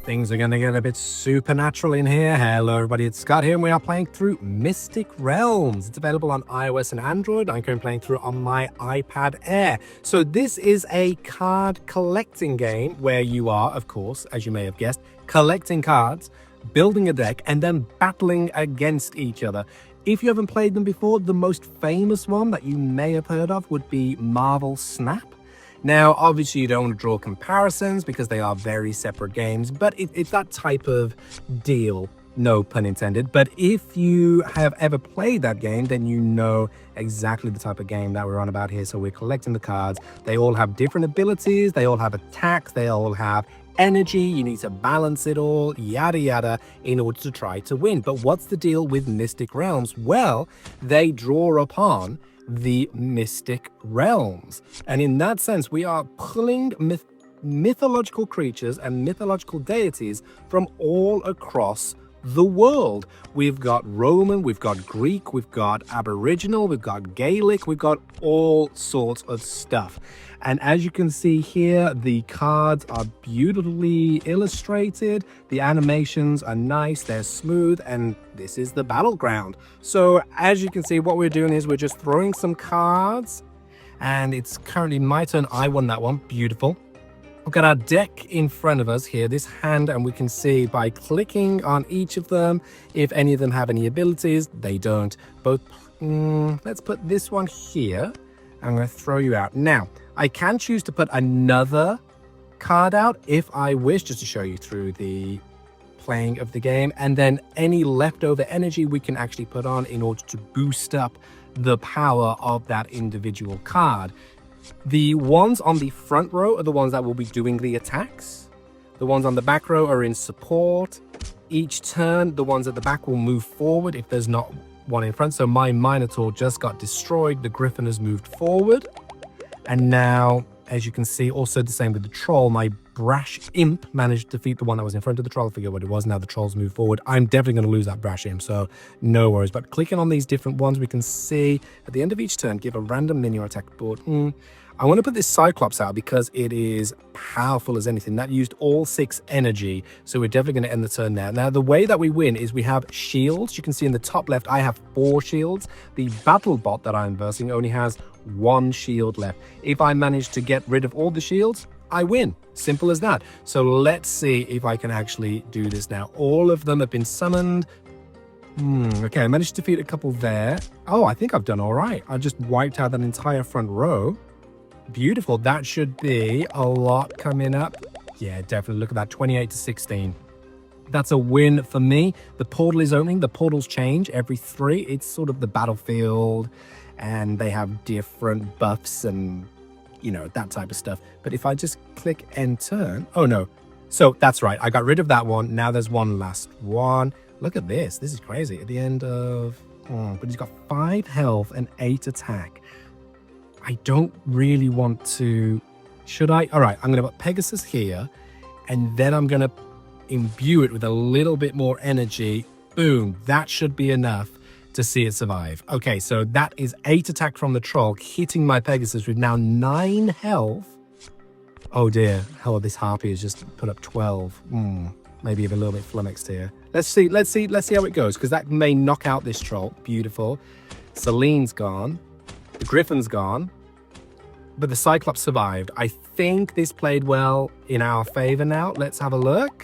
Things are going to get a bit supernatural in here. Hello everybody, it's Scott here and we are playing through Mystic Realms. It's available on iOS and Android. I'm currently playing through on my iPad Air. So this is a card collecting game where you are, of course, as you may have guessed, collecting cards, building a deck, and then battling against each other. If you haven't played them before, the most famous one that you may have heard of would be Marvel Snap. Now, obviously, you don't want to draw comparisons because they are very separate games, but it's that type of deal, no pun intended. But if you have ever played that game, then you know exactly the type of game that we're on about here. So we're collecting the cards. They all have different abilities. They all have attacks. They all have energy. You need to balance it all, yada yada, in order to try to win. But what's the deal with Mystic Realms? Well, they draw upon the Mystic Realms, and in that sense we are pulling mythological creatures and mythological deities from all across the world. We've got Roman, we've got Greek, we've got Aboriginal, we've got Gaelic, we've got all sorts of stuff. And as you can see here, the cards are beautifully illustrated, the animations are nice, they're smooth, and this is the battleground. So as you can see, what we're doing is we're just throwing some cards, and it's currently my turn. I won that one. Beautiful. We've got our deck in front of us here, this hand, and we can see by clicking on each of them if any of them have any abilities. They don't. Both. Let's put this one here. I'm going to throw you out. Now, I can choose to put another card out if I wish, just to show you through the playing of the game, and then any leftover energy we can actually put on in order to boost up the power of that individual card. The ones on the front row are the ones that will be doing the attacks. The ones on the back row are in support. Each turn, the ones at the back will move forward if there's not one in front. So my Minotaur just got destroyed. The Griffin has moved forward. And now, as you can see, also the same with the Troll. My Brash Imp managed to defeat the one that was in front of the Troll. I forget what it was. Now the Trolls move forward. I'm definitely going to lose that Brash Imp, so no worries. But clicking on these different ones, we can see at the end of each turn, give a random minion attack board. I want to put this Cyclops out because it is powerful as anything. That used all 6 energy, so we're definitely going to end the turn there. Now, the way that we win is we have shields. You can see in the top left, I have 4 shields. The battle bot that I'm versing only has 1 shield left. If I manage to get rid of all the shields, I win. Simple as that. So let's see if I can actually do this now. All of them have been summoned. Okay, I managed to defeat a couple there. Oh, I think I've done all right. I just wiped out that entire front row. Beautiful. That should be a lot coming up. Yeah, definitely. Look at that. 28-16. That's a win for me. The portal is opening. The portals change every 3. It's sort of the battlefield, and they have different buffs and, you know, that type of stuff. But if I just click end turn, oh no. So that's right. I got rid of that one. Now there's one last one. Look at this. This is crazy. At the end of, but he's got 5 health and 8 attack. I don't really want to, should I? All right, I'm going to put Pegasus here, and then I'm going to imbue it with a little bit more energy. Boom, that should be enough to see it survive. Okay, so that is 8 attack from the Troll, hitting my Pegasus with now 9 health. Oh dear, hell, this Harpy has just put up 12. Maybe even a little bit flummoxed here. Let's see how it goes, because that may knock out this Troll. Beautiful. Celine's gone. The Griffin's gone. But the Cyclops survived. I think this played well in our favor now. Let's have a look.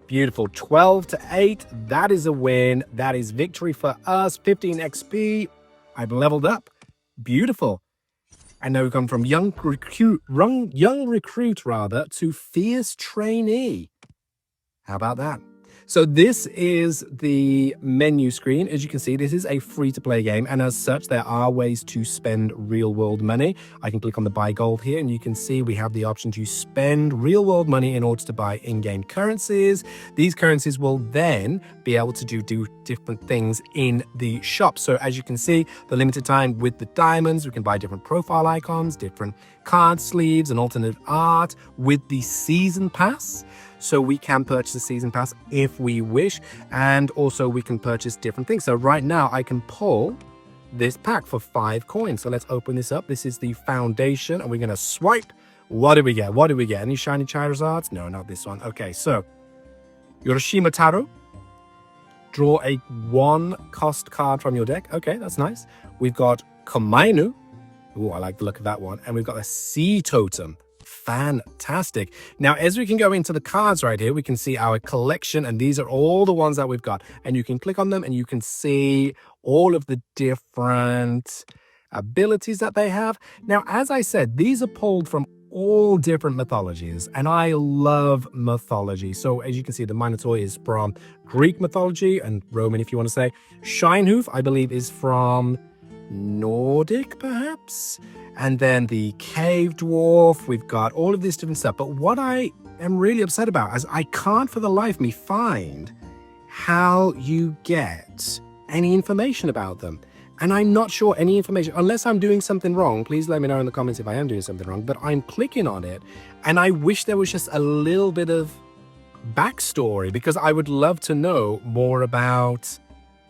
Beautiful. 12-8. That is a win. That is victory for us. 15 XP. I've leveled up. Beautiful. And now we've gone from young recruit to fierce trainee. How about that? So this is the menu screen. As you can see, this is a free-to-play game, and as such, there are ways to spend real-world money. I can click on the buy gold here, and you can see we have the option to spend real-world money in order to buy in-game currencies. These currencies will then be able to do different things in the shop. So as you can see, the limited time with the diamonds, we can buy different profile icons, different card sleeves, and alternate art with the season pass. So we can purchase a season pass if we wish, and also we can purchase different things. So right now I can pull this pack for 5 coins. So let's open this up. This is the foundation, and we're going to swipe What do we get? What do we get? Any shiny Charizards? No, not this one. Okay, so Urashima Taro. Draw a 1-cost card from your deck. Okay, that's nice. We've got Komainu. Oh, I like the look of that one. And we've got a Sea Totem. Fantastic. Now, as we can go into the cards right here, we can see our collection, and these are all the ones that we've got. And you can click on them and you can see all of the different abilities that they have. Now, as I said, these are pulled from all different mythologies, and I love mythology. So as you can see, the Minotaur is from Greek mythology and Roman, if you want to say. Shinehoof, I believe, is from Nordic, perhaps. And then the cave dwarf, we've got all of this different stuff. But what I am really upset about is I can't for the life of me find how you get any information about them. And I'm not sure any information, unless I'm doing something wrong. Please let me know in the comments if I am doing something wrong. But I'm clicking on it, and I wish there was just a little bit of backstory, because I would love to know more about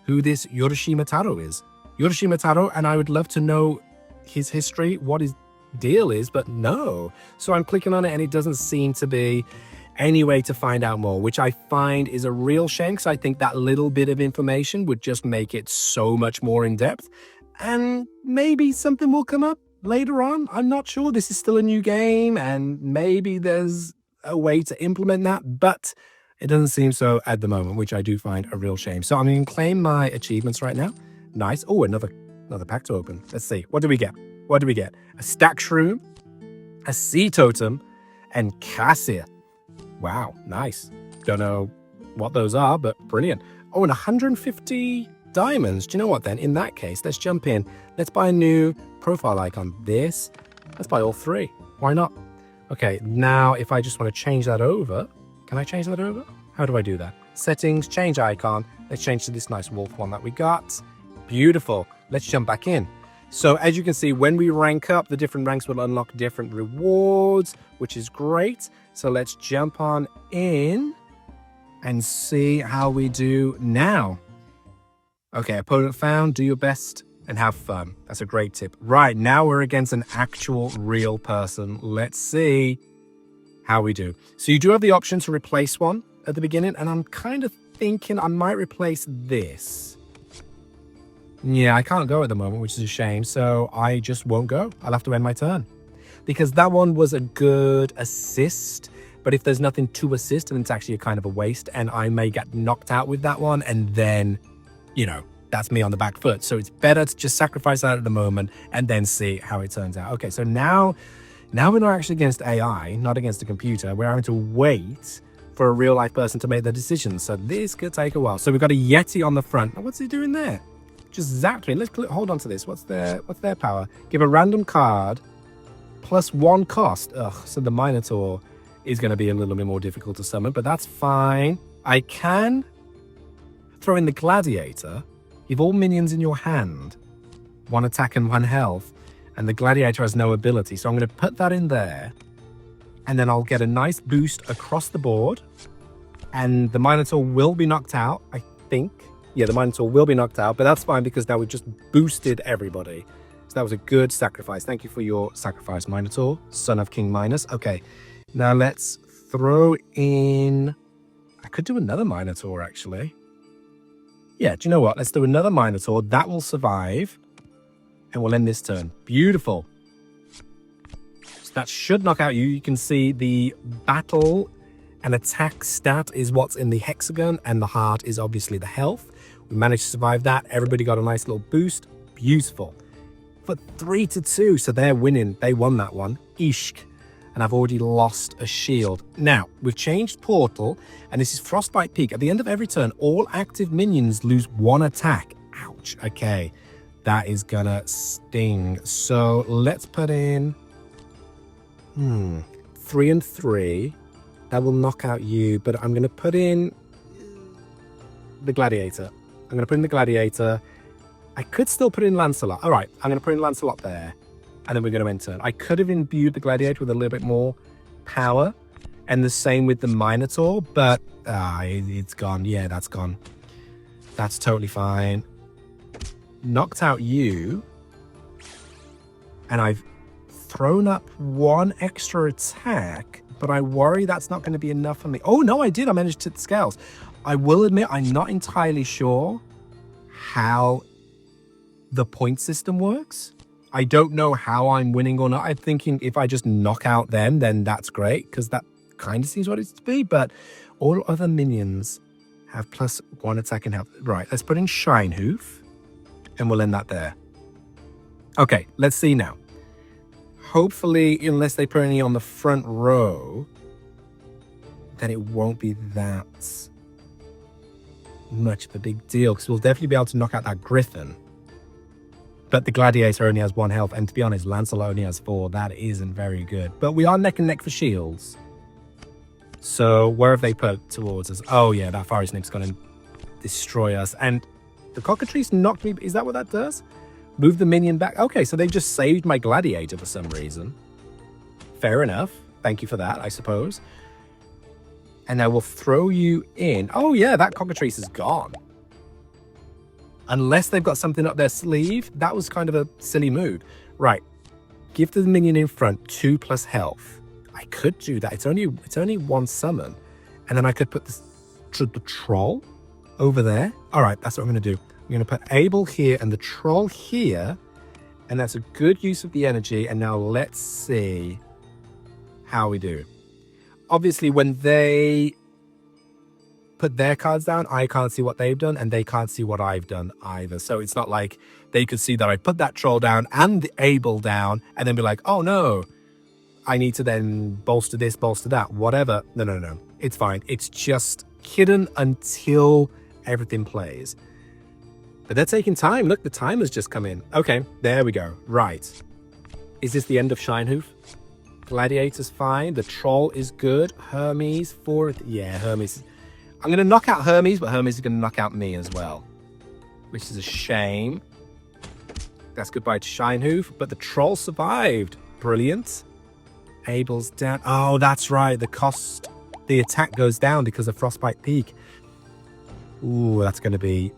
who this Urashima Taro is. Urashima Taro, and I would love to know his history, what his deal is, but no. So I'm clicking on it, and it doesn't seem to be any way to find out more, which I find is a real shame, because I think that little bit of information would just make it so much more in depth. And maybe something will come up later on. I'm not sure. This is still a new game, and maybe there's a way to implement that, but it doesn't seem so at the moment, which I do find a real shame. So I'm going to claim my achievements right now. Nice. Oh, another pack to open. Let's see. What do we get? What do we get? A Stack Shroom, a Sea Totem, and Cassia. Wow, nice. Don't know what those are, but brilliant. Oh, and 150 diamonds. Do you know what then? In that case, let's jump in. Let's buy a new profile icon. Let's buy all 3. Why not? Okay, now if I just want to change that over, can I change that over? How do I do that? Settings, change icon. Let's change to this nice wolf one that we got. Beautiful. Let's jump back in. So as you can see, when we rank up, the different ranks will unlock different rewards, which is great. So let's jump on in and see how we do now. Okay, opponent found, do your best and have fun. That's a great tip. Right, now we're against an actual real person. Let's see how we do. So you do have the option to replace one at the beginning, and I'm kind of thinking I might replace this. Yeah, I can't go at the moment, which is a shame, so I just won't go. I'll have to end my turn. Because that one was a good assist, but if there's nothing to assist, then it's actually a kind of a waste, and I may get knocked out with that one, and then, you know, that's me on the back foot. So it's better to just sacrifice that at the moment and then see how it turns out. Okay, so now we're not actually against AI, not against a computer. We're having to wait for a real life person to make the decision. So this could take a while. So we've got a Yeti on the front. Now, what's he doing there? Just zapped me. Let's hold on to this. What's their power? Give a random card plus 1 cost. Ugh, so the Minotaur is going to be a little bit more difficult to summon, but that's fine. I can throw in the Gladiator. Give all minions in your hand 1 attack and 1 health, and the Gladiator has no ability. So I'm going to put that in there, and then I'll get a nice boost across the board, and the Minotaur will be knocked out, I think. Yeah, the Minotaur will be knocked out, but that's fine because now we've just boosted everybody. So that was a good sacrifice. Thank you for your sacrifice, Minotaur, son of King Minos. Okay, now let's throw in... I could do another Minotaur, actually. Yeah, do you know what? Let's do another Minotaur. That will survive, and we'll end this turn. Beautiful. So that should knock out you. You can see the battle and attack stat is what's in the hexagon, and the heart is obviously the health. We managed to survive that. Everybody got a nice little boost. Beautiful. But 3-2, so they're winning. They won that one. Ishk. And I've already lost a shield. Now, we've changed Portal, and this is Frostbite Peak. At the end of every turn, all active minions lose 1 attack. Ouch. Okay. That is gonna sting. So let's put in 3 and 3. That will knock out you, but I'm going to put in the Gladiator. I'm going to put in the Gladiator. I could still put in Lancelot. All right, I'm going to put in Lancelot there, and then we're going to end turn. I could have imbued the Gladiator with a little bit more power, and the same with the Minotaur, but it's gone. Yeah, that's gone. That's totally fine. Knocked out you, and I've thrown up one extra attack, but I worry that's not going to be enough for me. Oh, no, I did. I managed to hit the scales. I will admit I'm not entirely sure how the point system works. I don't know how I'm winning or not. I'm thinking if I just knock out them, then that's great, because that kind of seems what it's to be. But all other minions have +1 attack and health. Right, let's put in Shine Hoof, and we'll end that there. Okay, let's see now. Hopefully, unless they put any on the front row, then it won't be that much of a big deal, because we'll definitely be able to knock out that Griffin. But the Gladiator only has 1 health, and to be honest, Lancelot only has 4. That isn't very good. But we are neck and neck for shields. So where have they put towards us? Oh yeah, that Fiery Snake's going to destroy us. And the Cockatrice knocked me. Is that what that does? Move the minion back. Okay, so they just saved my Gladiator for some reason. Fair enough. Thank you for that, I suppose. And I will throw you in. Oh yeah, that Cockatrice is gone. Unless they've got something up their sleeve. That was kind of a silly move. Right. Give the minion in front 2+ health. I could do that. It's only 1 summon. And then I could put the troll over there. All right, that's what I'm going to do. I'm going to put Abel here and the troll here. And that's a good use of the energy. And now let's see how we do. Obviously, when they put their cards down, I can't see what they've done, and they can't see what I've done either. So it's not like they could see that I put that troll down and the Abel down and then be like, oh no, I need to then bolster this, bolster that, whatever. No. It's fine. It's just hidden until everything plays. But they're taking time. Look, the timer's just come in. Okay, there we go. Right. Is this the end of Shinehoof? Gladiator's fine. The troll is good. Hermes, 4. Yeah, Hermes. I'm going to knock out Hermes, but Hermes is going to knock out me as well, which is a shame. That's goodbye to Shinehoof, but the troll survived. Brilliant. Abel's down. Oh, that's right. The attack goes down because of Frostbite Peak. Ooh, that's going to be...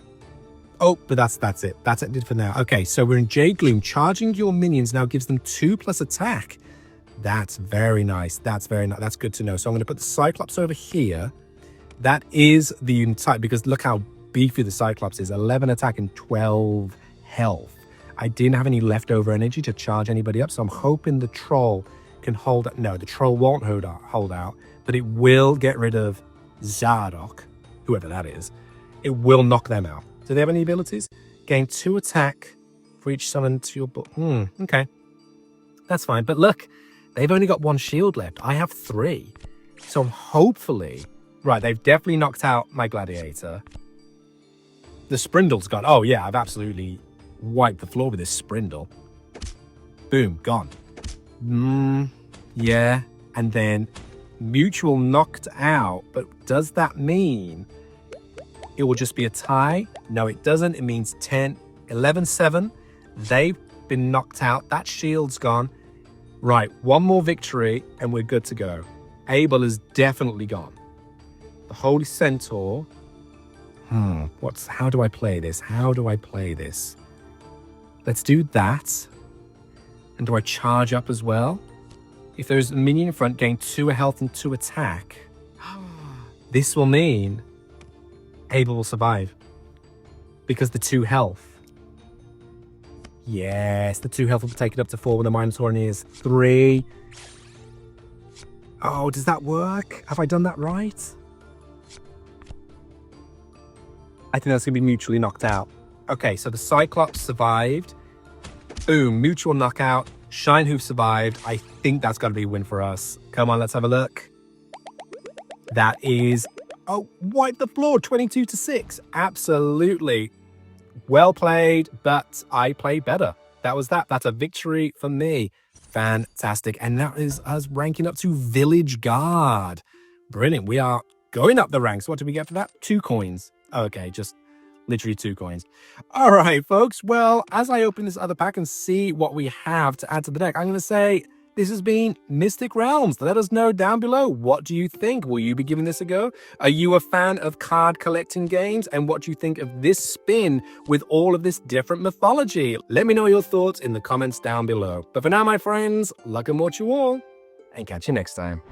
Oh, but that's it. That's it for now. Okay, so we're in Jade Gloom. Charging your minions now gives them 2+ attack. That's very nice. That's very nice. That's good to know. So I'm going to put the Cyclops over here. That is the unit type, because look how beefy the Cyclops is. 11 attack and 12 health. I didn't have any leftover energy to charge anybody up, so I'm hoping the troll can hold out. No, the troll won't hold out, but it will get rid of Zadok, whoever that is. It will knock them out. Do they have any abilities? Gain 2 attack for each summon to your book. Okay. That's fine. But look, they've only got 1 shield left. I have 3. So hopefully... Right, they've definitely knocked out my Gladiator. The Sprindle's gone. Oh, yeah, I've absolutely wiped the floor with this Sprindle. Boom, gone. Yeah, and then Mutual knocked out. But does that mean it will just be a tie? No, it doesn't. It means 10, 11-7. They've been knocked out. That shield's gone. Right, 1 more victory, and we're good to go. Abel is definitely gone. The Holy Centaur. How do I play this? Let's do that. And do I charge up as well? If there's a minion in front, gain 2 health and 2 attack. This will mean Abel will survive. Because the 2 health. Yes, the 2 health will take it up to 4 when the Minotaur only is 3. Oh, does that work? Have I done that right? I think that's going to be mutually knocked out. Okay, so the Cyclops survived. Boom, mutual knockout. Shinehoof survived. I think that's got to be a win for us. Come on, let's have a look. That is... Oh, wipe the floor, 22-6. Absolutely. Well played, but I played better. That was that. That's a victory for me. Fantastic. And that is us ranking up to Village Guard. Brilliant. We are going up the ranks. What did we get for that? 2 coins. Okay, just literally 2 coins. All right, folks. Well, as I open this other pack and see what we have to add to the deck, I'm going to say This has been Mystic Realms. Let us know down below, what do you think? Will you be giving this a go? Are you a fan of card collecting games? And what do you think of this spin with all of this different mythology? Let me know your thoughts in the comments down below. But for now, my friends, luck and more to you all, and catch you next time.